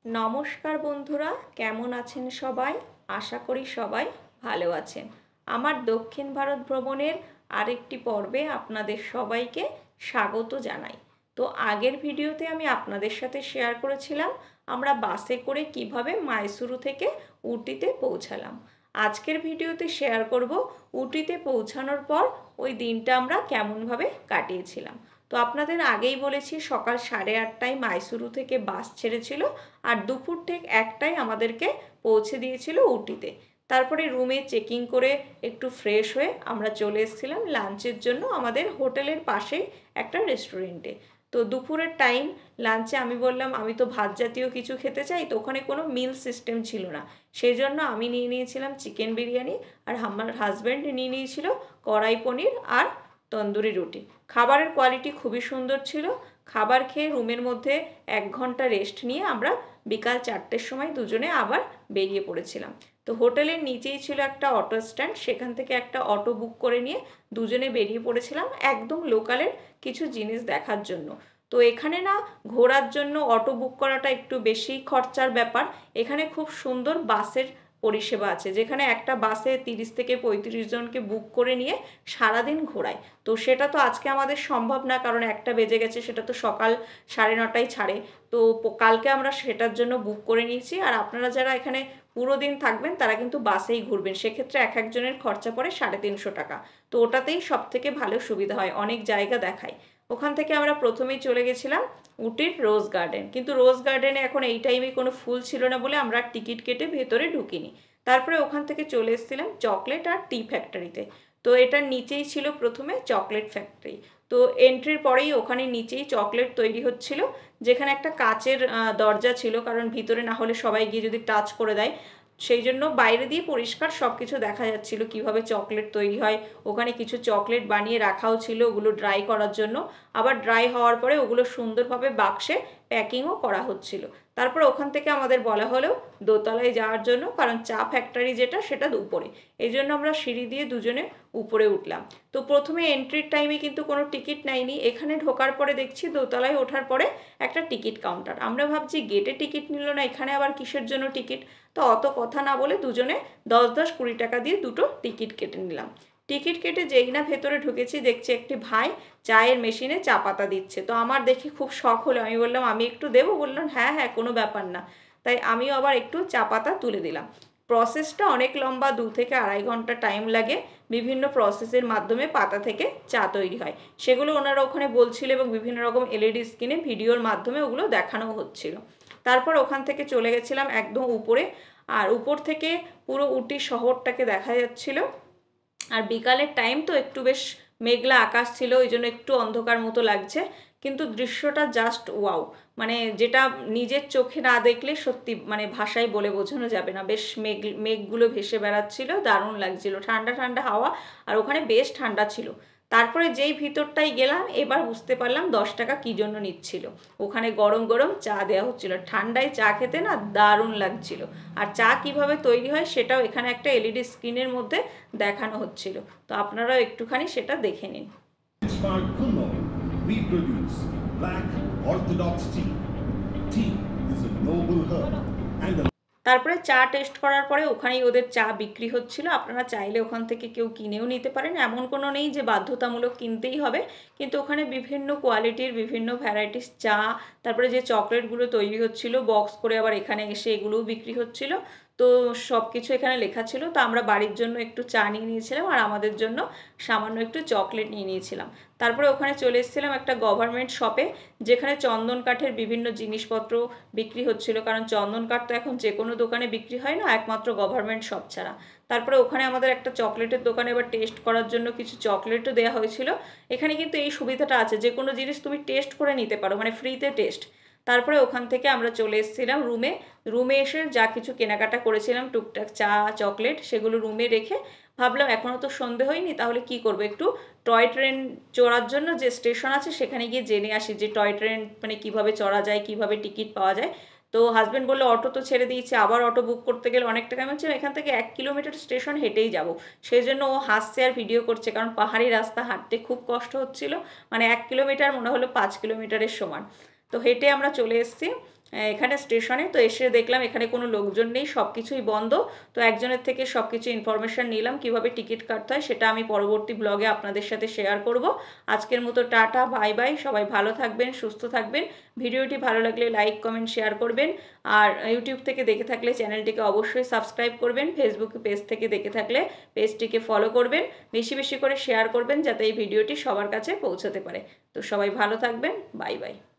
নমস্কার বন্ধুরা, কেমন আছেন সবাই? আশা করি সবাই ভালো আছেন। আমার দক্ষিণ ভারত ভ্রমণের আরেকটি পর্বে আপনাদের সবাইকে স্বাগত জানাই। তো আগের ভিডিওতে আমি আপনাদের সাথে শেয়ার করেছিলাম আমরা বাসে করে কিভাবে মাইসুরু থেকে উটিতে পৌঁছালাম। আজকের ভিডিওতে শেয়ার করব উটিতে পৌঁছানোর পর ওই দিনটা আমরা কেমনভাবে কাটিয়েছিলাম। তো আপনাদের আগেই বলেছি সকাল 8:30টায় মাইসুরু থেকে বাস ছেড়েছিল আর দুপুর ঠিক 1টায় আমাদেরকে পৌঁছে দিয়েছিল উটিতে। তারপরে রুমে চেকিং করে একটু ফ্রেশ হয়ে আমরা চলে এসেছিলাম লাঞ্চের জন্য আমাদের হোটেলের পাশেই একটা রেস্টুরেন্টে। তো দুপুরের টাইম লাঞ্চে আমি বললাম আমি তো ভাত জাতীয় কিছু খেতে চাই, তো ওখানে কোনো মিল সিস্টেম ছিল না। সেই জন্য আমি নিয়ে নিয়েছিলাম চিকেন বিরিয়ানি আর আমার হাজব্যান্ড নিয়ে নিয়েছিল কড়াই পনির আর তন্দুরি রুটি। খাবারের কোয়ালিটি খুবই সুন্দর ছিল। খাবার খেয়ে রুমের মধ্যে 1 ঘন্টা রেস্ট নিয়ে আমরা বিকাল 4টের সময় দুজনে আবার বেরিয়ে পড়েছিলাম। তো হোটেলের নিচেই ছিল একটা অটো স্ট্যান্ড, সেখান থেকে একটা অটো বুক করে নিয়ে দুজনে বেরিয়ে পড়েছিলাম একদম লোকালের কিছু জিনিস দেখার জন্য। তো এখানে না ঘোরার জন্য অটো বুক করাটা একটু বেশি খরচার ব্যাপার। এখানে খুব সুন্দর বাসের পরিষেবা আছে, যেখানে একটা বাসে 30 থেকে 35 জনকে বুক করে নিয়ে সারাদিন ঘোরায়। তো সেটা তো আজকে আমাদের সম্ভব না, কারণ 1টা বেজে গেছে, সেটা তো সকাল 9:30টায় ছাড়ে। তো কালকে আমরা সেটার জন্য বুক করে নিয়েছি। আর আপনারা যারা এখানে পুরো দিন থাকবেন তারা কিন্তু বাসেই ঘুরবেন, সেক্ষেত্রে এক একজনের খরচা পড়ে 350 টাকা। তো ওটাতেই সব থেকে ভালো সুবিধা হয়, অনেক জায়গা দেখায়। ওখান থেকে আমরা প্রথমেই চলে গেছিলাম উটির রোজ গার্ডেন, কিন্তু রোজ গার্ডেনে এখন এই টাইমে কোনো ফুল ছিল না বলে আমরা টিকিট কেটে ভেতরে ঢুকিনি। তারপরে ওখান থেকে চলে এসেছিলাম চকলেট আর টি ফ্যাক্টরিতে। তো এটার নিচেই ছিল প্রথমে চকলেট ফ্যাক্টরি। তো এন্ট্রির পরেই ওখানে নিচেই চকলেট তৈরি হচ্ছিল, যেখানে একটা কাচের দরজা ছিল, কারণ ভিতরে না হলে সবাই গিয়ে যদি টাচ করে দেয়, সেই জন্য বাইরে দিয়ে পরিষ্কার সব কিছু দেখা যাচ্ছিল কিভাবে চকলেট তৈরি হয়। ওখানে কিছু চকলেট বানিয়ে রাখাও ছিল ওগুলো ড্রাই করার জন্য, আবার ড্রাই হওয়ার পরে ওগুলো সুন্দরভাবে বাক্সে প্যাকিংও করা হচ্ছিল। তারপর ওখান থেকে আমাদের বলা হলো দোতলায় যাওয়ার জন্য, কারণ চা ফ্যাক্টরি যেটা সেটা উপরে, এই জন্য আমরা সিঁড়ি দিয়ে দুজনে উপরে উঠলাম। তো প্রথমে এন্ট্রির টাইমে কিন্তু কোনো টিকিট নেয়নি, এখানে ঢোকার পরে দেখছি দোতলায় ওঠার পরে একটা টিকিট কাউন্টার। আমরা ভাবছি গেটে টিকিট নিল না, এখানে আবার কিসের জন্য টিকিট। তো অত কথা না বলে দুজনে 10-10-20 টাকা দিয়ে দুটো টিকিট কেটে নিলাম। টিকিট কেটে যেই না ভেতরে ঢুকেছি দেখছি একটি ভাই চায়ের মেশিনে চা পাতা দিচ্ছে। তো আমার দেখে খুব শখ হলো, আমি বললাম আমি একটু দেবো? বললাম হ্যাঁ হ্যাঁ, কোনো ব্যাপার না। তাই আমিও আবার একটু চা পাতা তুলে দিলাম। প্রসেসটা অনেক লম্বা, 2 থেকে আড়াই ঘন্টা টাইম লাগে। বিভিন্ন প্রসেসের মাধ্যমে পাতা থেকে চা তৈরি হয়, সেগুলো ওনারা ওখানে বলছিল এবং বিভিন্ন রকম এলইডি স্ক্রিনে ভিডিওর মাধ্যমে ওগুলো দেখানো হচ্ছিল। তারপর ওখান থেকে চলে গেছিলাম একদম উপরে, আর উপর থেকে পুরো উটি শহরটাকে দেখা যাচ্ছিল। আর বিকালের টাইম তো একটু বেশ মেঘলা আকাশ ছিল, ওই জন্য একটু অন্ধকার মতো লাগছে, কিন্তু দৃশ্যটা জাস্ট ওয়াও। মানে যেটা নিজের চোখে না দেখলে সত্যি মানে ভাষায় বলে বোঝানো যাবে না। বেশ মেঘগুলো ভেসে বেড়াচ্ছিল, দারুণ লাগছিল, ঠান্ডা ঠান্ডা হাওয়া, আর ওখানে বেশ ঠান্ডা ছিল। তারপরে যেই ভিতরটাই গেলাম এবার বুঝতে পারলাম 10 টাকা কী জন্য নিচ্ছিল। ওখানে গরম গরম চা দেওয়া হচ্ছিল, ঠান্ডায় চা খেতে না দারুণ লাগছিল। আর চা কিভাবে তৈরি হয় সেটাও এখানে একটা এলইডি স্ক্রিনের মধ্যে দেখানো হচ্ছিল, তো আপনারাও একটুখানি সেটা দেখে নিন। We produce black orthodox tea. Tea is a noble herb and a তারপরে চা টেস্ট করার পরে ওখানেই ওদের চা বিক্রি হচ্ছিল, আপনারা চাইলে ওখান থেকে কেউ কিনেও নিতে পারেন, এমন কোনো নেই যে বাধ্যতামূলক কিনতেই হবে। কিন্তু ওখানে বিভিন্ন কোয়ালিটির বিভিন্ন ভ্যারাইটিস চা, তারপরে যে চকলেটগুলো তৈরি হচ্ছিল বক্স করে আবার এখানে এসে এগুলোও বিক্রি হচ্ছিল। তো সব কিছু এখানে লেখা ছিল। তো আমরা বাড়ির জন্য একটু চা নিয়ে নিয়েছিলাম আর আমাদের জন্য সামান্য একটু চকলেট নিয়ে নিয়েছিলাম। তারপরে ওখানে চলে এসেছিলাম একটা গভর্নমেন্ট শপে, যেখানে চন্দন কাঠের বিভিন্ন জিনিসপত্র বিক্রি হচ্ছিল, কারণ চন্দন কাঠ তো এখন যে কোনো দোকানে বিক্রি হয় না, একমাত্র গভর্নমেন্ট শপ ছাড়া। তারপরে ওখানে আমাদের একটা চকলেটের দোকানে এবার টেস্ট করার জন্য কিছু চকলেটও দেওয়া হয়েছিল। এখানে কিন্তু এই সুবিধাটা আছে, যে কোনো জিনিস তুমি টেস্ট করে নিতে পারো, মানে ফ্রিতে টেস্ট। তারপরে ওখান থেকে আমরা চলে এসেছিলাম রুমে। রুমে এসে যা কিছু কেনাকাটা করেছিলাম টুকটাক চা চকলেট সেগুলো রুমে রেখে ভাবলাম এখনও তো সন্ধে হয়নি, তাহলে কি করব, একটু টয় ট্রেন চড়ার জন্য যে স্টেশন আছে সেখানে গিয়ে জেনে আসি যে টয় ট্রেন মানে কিভাবে চড়া যায়, কিভাবে টিকিট পাওয়া যায়। তো হাজব্যান্ড বললো অটো তো ছেড়ে দিয়েছে, আবার অটো বুক করতে গেলে অনেক টাকা। আমি বলছিলাম এখান থেকে 1 কিলোমিটার স্টেশন হেঁটেই যাব। সেই জন্য ও হাসছে আর ভিডিও করছে, কারণ পাহাড়ি রাস্তা হাঁটতে খুব কষ্ট হচ্ছিল। মানে 1 কিলোমিটার মনে হলো 5 কিলোমিটারের সমান। তো হেঁটে আমরা চলে এসেছি। এখানে স্টেশনে। তো এসে দেখলাম এখানে কোনো লোকজন নেই, সব কিছুই বন্ধ। তো একজনের থেকে সব কিছু ইনফরমেশান নিলাম কিভাবে টিকিট কাটতে হয়, সেটা আমি পরবর্তী ব্লগে আপনাদের সাথে শেয়ার করব। আজকের মতো টাটা, বাই বাই, সবাই ভালো থাকবেন, সুস্থ থাকবেন। ভিডিওটি ভালো লাগলে লাইক, কমেন্ট, শেয়ার করবেন। আর ইউটিউব থেকে দেখে থাকলে চ্যানেলটিকে অবশ্যই সাবস্ক্রাইব করবেন। ফেসবুক পেজ থেকে দেখে থাকলে পেজটিকে ফলো করবেন। বেশি বেশি করে শেয়ার করবেন যাতে এই ভিডিওটি সবার কাছে পৌঁছাতে পারে। তো সবাই ভালো থাকবেন, বাই বাই।